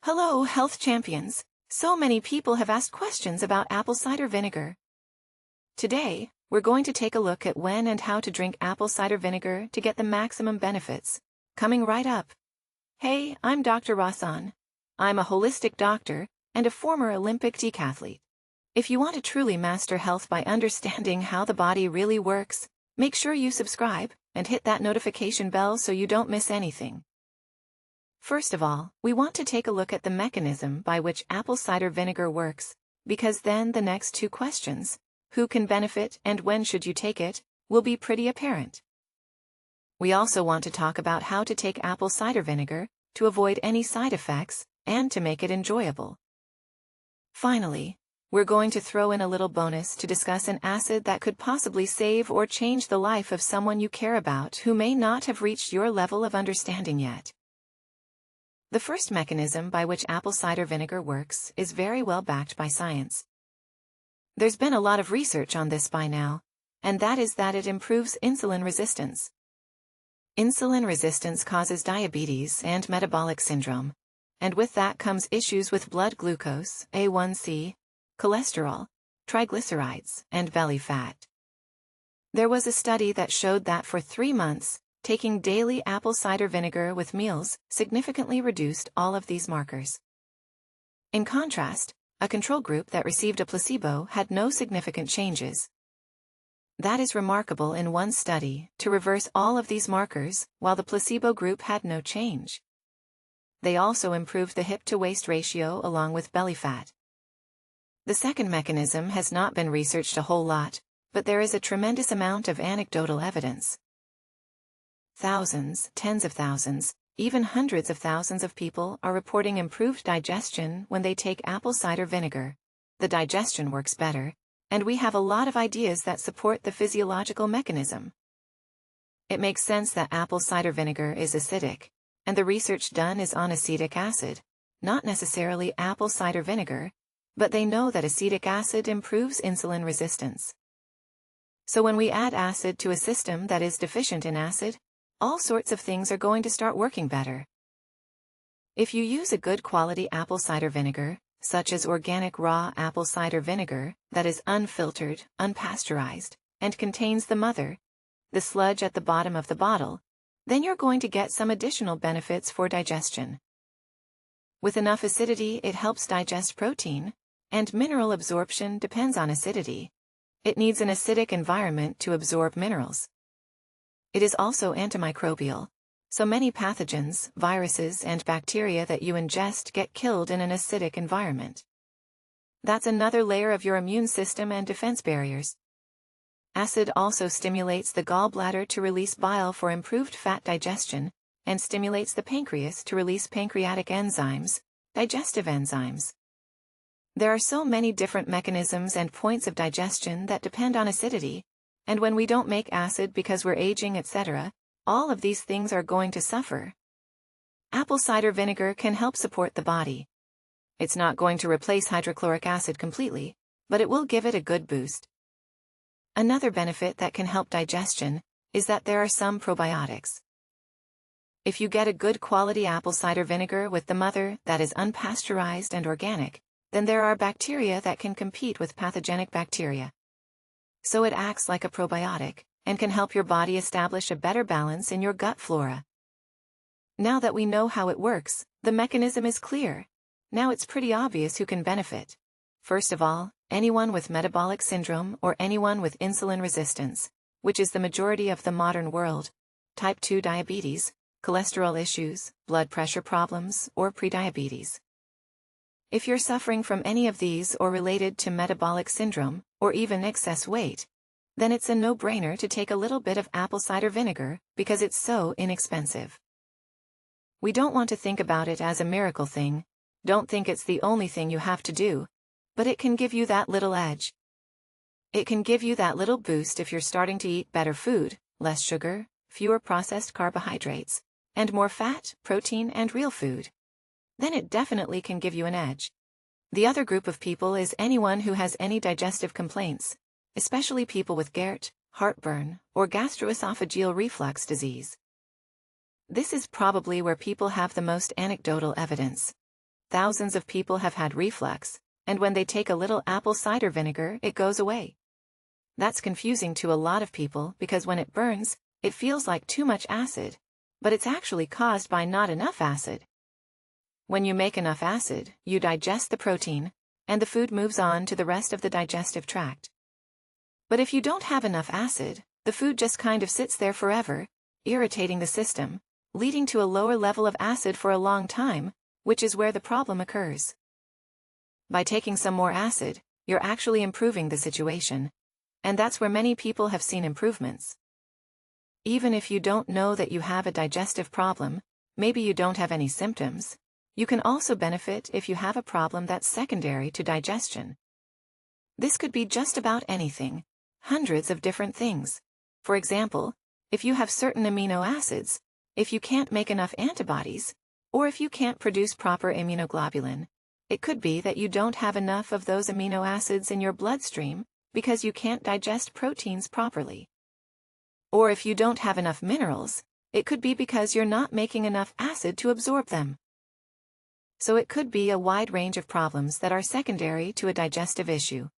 Hello, health champions. So many people have asked questions about apple cider vinegar. Today, we're going to take a look at when and how to drink apple cider vinegar to get the maximum benefits. Coming right up. Hey, I'm Dr. Rasan. I'm a holistic doctor and a former Olympic decathlete. If you want to truly master health by understanding how the body really works, make sure you subscribe and hit that notification bell so you don't miss anything. First of all, we want to take a look at the mechanism by which apple cider vinegar works, because then the next two questions, who can benefit and when should you take it, will be pretty apparent. We also want to talk about how to take apple cider vinegar to avoid any side effects and to make it enjoyable. Finally, we're going to throw in a little bonus to discuss an acid that could possibly save or change the life of someone you care about who may not have reached your level of understanding yet. The first mechanism by which apple cider vinegar works is very well backed by science. There's been a lot of research on this by now, and that is that it improves insulin resistance. Insulin resistance causes diabetes and metabolic syndrome, and with that comes issues with blood glucose, A1C, cholesterol, triglycerides, and belly fat. There was a study that showed that for 3 months, taking daily apple cider vinegar with meals significantly reduced all of these markers. In contrast, a control group that received a placebo had no significant changes. That is remarkable in one study to reverse all of these markers while the placebo group had no change. They also improved the hip-to-waist ratio along with belly fat. The second mechanism has not been researched a whole lot, but there is a tremendous amount of anecdotal evidence. Thousands, tens of thousands, even hundreds of thousands of people are reporting improved digestion when they take apple cider vinegar. The digestion works better, and we have a lot of ideas that support the physiological mechanism. It makes sense that apple cider vinegar is acidic, and the research done is on acetic acid, not necessarily apple cider vinegar, but they know that acetic acid improves insulin resistance. So when we add acid to a system that is deficient in acid, all sorts of things are going to start working better. If you use a good quality apple cider vinegar, such as organic raw apple cider vinegar that is unfiltered, unpasteurized, and contains the mother, the sludge at the bottom of the bottle, then you're going to get some additional benefits for digestion. With enough acidity, it helps digest protein, and mineral absorption depends on acidity. It needs an acidic environment to absorb minerals. It is also antimicrobial, so many pathogens, viruses, and bacteria that you ingest get killed in an acidic environment. That's another layer of your immune system and defense barriers. Acid also stimulates the gallbladder to release bile for improved fat digestion, and stimulates the pancreas to release pancreatic enzymes, digestive enzymes. There are so many different mechanisms and points of digestion that depend on acidity, and when we don't make acid because we're aging, etc., all of these things are going to suffer. Apple cider vinegar can help support the body. It's not going to replace hydrochloric acid completely, but it will give it a good boost. Another benefit that can help digestion is that there are some probiotics. If you get a good quality apple cider vinegar with the mother that is unpasteurized and organic, then there are bacteria that can compete with pathogenic bacteria. So it acts like a probiotic, and can help your body establish a better balance in your gut flora. Now that we know how it works, the mechanism is clear. Now it's pretty obvious who can benefit. First of all, anyone with metabolic syndrome or anyone with insulin resistance, which is the majority of the modern world, type 2 diabetes, cholesterol issues, blood pressure problems, or prediabetes. If you're suffering from any of these or related to metabolic syndrome, or even excess weight, then it's a no-brainer to take a little bit of apple cider vinegar because it's so inexpensive. We don't want to think about it as a miracle thing, don't think it's the only thing you have to do, but it can give you that little edge. It can give you that little boost if you're starting to eat better food, less sugar, fewer processed carbohydrates, and more fat, protein, and real food. Then it definitely can give you an edge. The other group of people is anyone who has any digestive complaints, especially people with GERD, heartburn, or gastroesophageal reflux disease. This is probably where people have the most anecdotal evidence. Thousands of people have had reflux, and when they take a little apple cider vinegar, it goes away. That's confusing to a lot of people because when it burns, it feels like too much acid, but it's actually caused by not enough acid. When you make enough acid, you digest the protein, and the food moves on to the rest of the digestive tract. But if you don't have enough acid, the food just kind of sits there forever, irritating the system, leading to a lower level of acid for a long time, which is where the problem occurs. By taking some more acid, you're actually improving the situation, and that's where many people have seen improvements. Even if you don't know that you have a digestive problem, maybe you don't have any symptoms, you can also benefit if you have a problem that's secondary to digestion. This could be just about anything, hundreds of different things. For example, if you have certain amino acids, if you can't make enough antibodies, or if you can't produce proper immunoglobulin, it could be that you don't have enough of those amino acids in your bloodstream because you can't digest proteins properly. Or if you don't have enough minerals, it could be because you're not making enough acid to absorb them. So it could be a wide range of problems that are secondary to a digestive issue.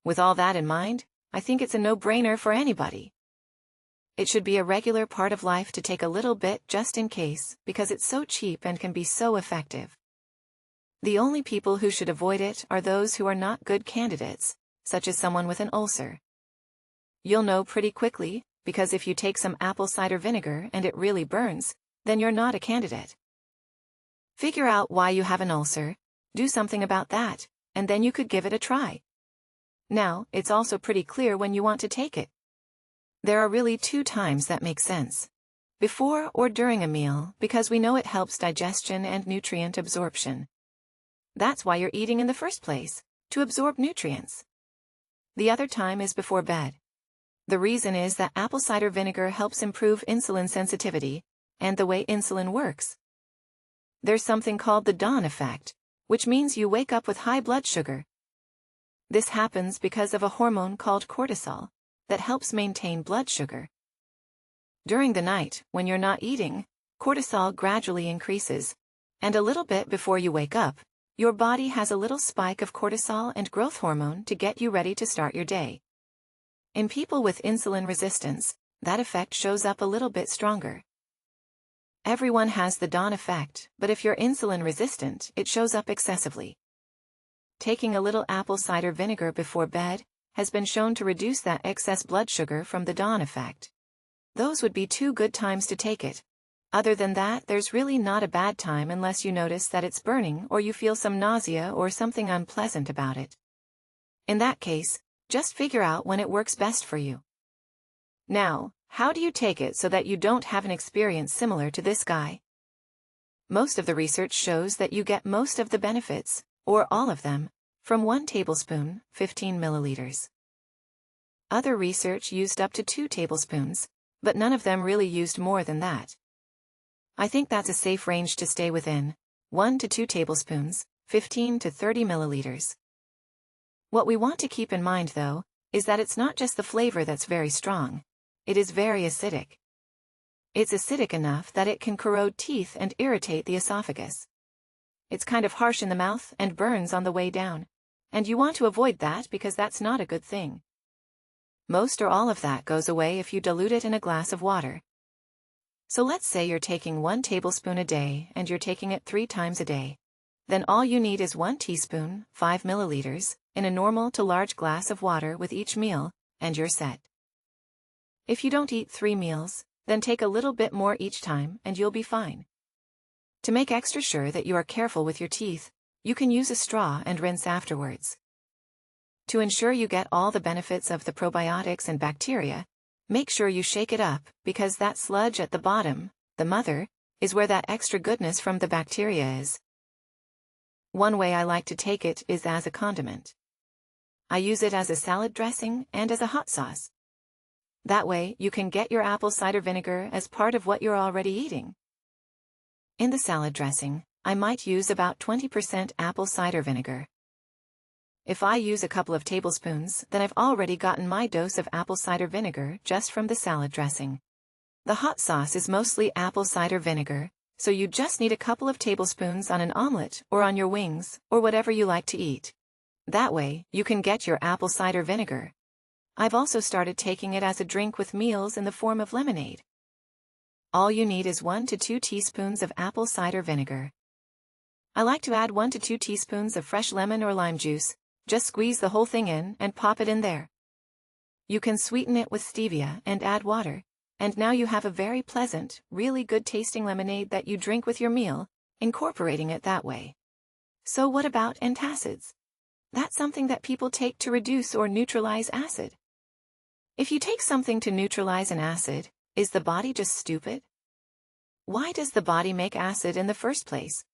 With all that in mind, I think it's a no-brainer for anybody. It should be a regular part of life to take a little bit just in case because it's so cheap and can be so effective. The only people who should avoid it are those who are not good candidates, such as someone with an ulcer. You'll know pretty quickly, because if you take some apple cider vinegar and it really burns, then you're not a candidate. Figure out why you have an ulcer, do something about that, and then you could give it a try. Now, it's also pretty clear when you want to take it. There are really 2 times that make sense. Before or during a meal, because we know it helps digestion and nutrient absorption. That's why you're eating in the first place, to absorb nutrients. The other time is before bed. The reason is that apple cider vinegar helps improve insulin sensitivity, and the way insulin works. There's something called the dawn effect, which means you wake up with high blood sugar. This happens because of a hormone called cortisol, that helps maintain blood sugar. During the night, when you're not eating, cortisol gradually increases, and a little bit before you wake up, your body has a little spike of cortisol and growth hormone to get you ready to start your day. In people with insulin resistance, that effect shows up a little bit stronger. Everyone has the dawn effect, but if you're insulin resistant, it shows up excessively. Taking a little apple cider vinegar before bed has been shown to reduce that excess blood sugar from the dawn effect. Those would be 2 good times to take it. Other than that, there's really not a bad time unless you notice that it's burning or you feel some nausea or something unpleasant about it. In that case, just figure out when it works best for you. Now, how do you take it so that you don't have an experience similar to this guy? Most of the research shows that you get most of the benefits, or all of them, from 1 tablespoon, 15 milliliters. Other research used up to 2 tablespoons, but none of them really used more than that. I think that's a safe range to stay within, 1 to 2 tablespoons, 15 to 30 milliliters. What we want to keep in mind, though, is that it's not just the flavor that's very strong. It is very acidic. It's acidic enough that it can corrode teeth and irritate the esophagus. It's kind of harsh in the mouth and burns on the way down, and you want to avoid that because that's not a good thing. Most or all of that goes away if you dilute it in a glass of water. So let's say you're taking 1 tablespoon a day and you're taking it 3 times a day. Then all you need is 1 teaspoon, 5 milliliters, in a normal to large glass of water with each meal, and you're set. If you don't eat 3 meals, then take a little bit more each time and you'll be fine. To make extra sure that you are careful with your teeth, you can use a straw and rinse afterwards. To ensure you get all the benefits of the probiotics and bacteria, make sure you shake it up, because that sludge at the bottom, the mother, is where that extra goodness from the bacteria is. One way I like to take it is as a condiment. I use it as a salad dressing and as a hot sauce. That way, you can get your apple cider vinegar as part of what you're already eating. In the salad dressing, I might use about 20% apple cider vinegar. If I use a couple of tablespoons, then I've already gotten my dose of apple cider vinegar just from the salad dressing. The hot sauce is mostly apple cider vinegar, so you just need a couple of tablespoons on an omelet or on your wings, or whatever you like to eat. That way, you can get your apple cider vinegar. I've also started taking it as a drink with meals in the form of lemonade. All you need is 1 to 2 teaspoons of apple cider vinegar. I like to add 1 to 2 teaspoons of fresh lemon or lime juice. Just squeeze the whole thing in and pop it in there. You can sweeten it with stevia and add water, and now you have a very pleasant, really good tasting lemonade that you drink with your meal, incorporating it that way. So what about antacids? That's something that people take to reduce or neutralize acid. If you take something to neutralize an acid, is the body just stupid? Why does the body make acid in the first place?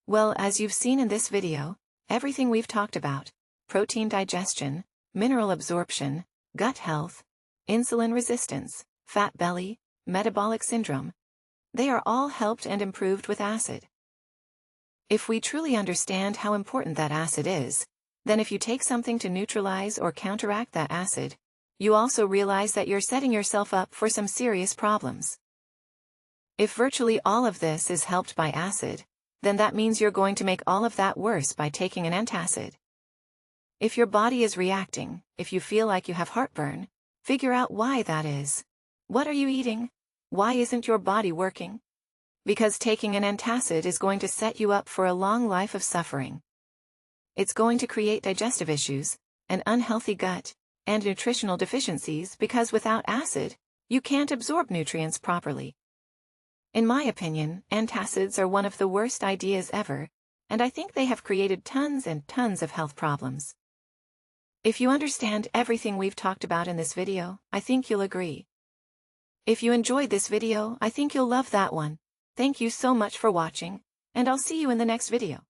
Well, as you've seen in this video, everything we've talked about, protein digestion, mineral absorption, gut health, insulin resistance, fat belly, metabolic syndrome, they are all helped and improved with acid. If we truly understand how important that acid is, then if you take something to neutralize or counteract that acid, you also realize that you're setting yourself up for some serious problems. If virtually all of this is helped by acid, then that means you're going to make all of that worse by taking an antacid. If your body is reacting, if you feel like you have heartburn, figure out why that is. What are you eating? Why isn't your body working? Because taking an antacid is going to set you up for a long life of suffering. It's going to create digestive issues, an unhealthy gut, and nutritional deficiencies because without acid, you can't absorb nutrients properly. In my opinion, antacids are one of the worst ideas ever, and I think they have created tons and tons of health problems. If you understand everything we've talked about in this video, I think you'll agree. If you enjoyed this video, I think you'll love that one. Thank you so much for watching, and I'll see you in the next video.